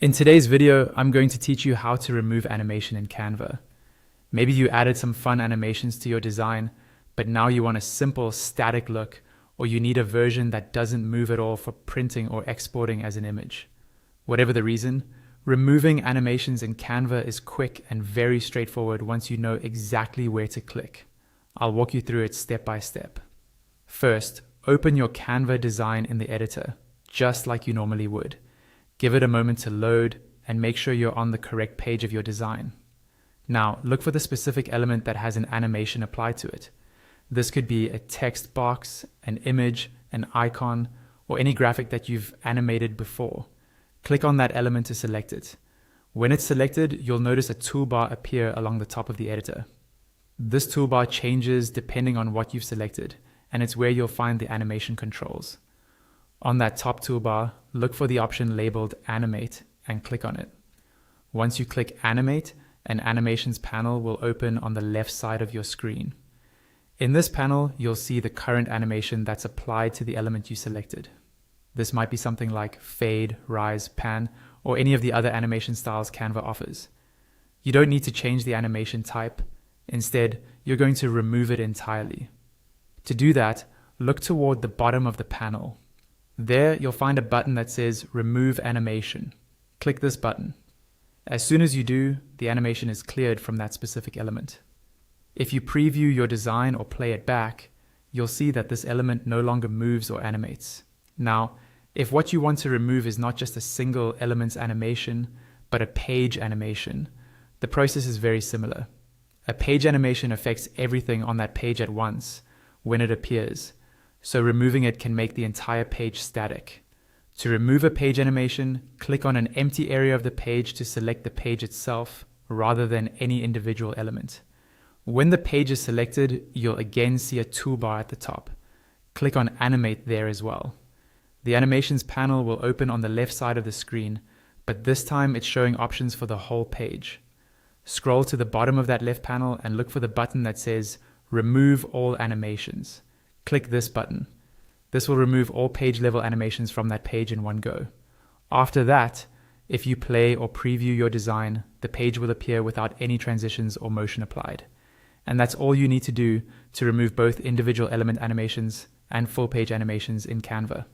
In today's video, I'm going to teach you how to remove animation in Canva. Maybe you added some fun animations to your design, but now you want a simple static look, or you need a version that doesn't move at all for printing or exporting as an image. Whatever the reason, removing animations in Canva is quick and very straightforward once you know exactly where to click. I'll walk you through it step by step. First, open your Canva design in the editor, just like you normally would. Give it a moment to load and make sure you're on the correct page of your design. Now, look for the specific element that has an animation applied to it. This could be a text box, an image, an icon, or any graphic that you've animated before. Click on that element to select it. When it's selected, you'll notice a toolbar appear along the top of the editor. This toolbar changes depending on what you've selected, and it's where you'll find the animation controls. On that top toolbar, look for the option labeled Animate and click on it. Once you click Animate, an Animations panel will open on the left side of your screen. In this panel, you'll see the current animation that's applied to the element you selected. This might be something like Fade, Rise, Pan, or any of the other animation styles Canva offers. You don't need to change the animation type. Instead, you're going to remove it entirely. To do that, look toward the bottom of the panel. There, you'll find a button that says Remove Animation. Click this button. As soon as you do, the animation is cleared from that specific element. If you preview your design or play it back, you'll see that this element no longer moves or animates. Now, if what you want to remove is not just a single element's animation, but a page animation, the process is very similar. A page animation affects everything on that page at once when it appears. So removing it can make the entire page static. To remove a page animation, click on an empty area of the page to select the page itself rather than any individual element. When the page is selected, you'll again see a toolbar at the top. Click on Animate there as well. The Animations panel will open on the left side of the screen, but this time it's showing options for the whole page. Scroll to the bottom of that left panel and look for the button that says Remove All Animations. Click this button. This will remove all page level animations from that page in one go. After that, if you play or preview your design, the page will appear without any transitions or motion applied. And that's all you need to do to remove both individual element animations and full page animations in Canva.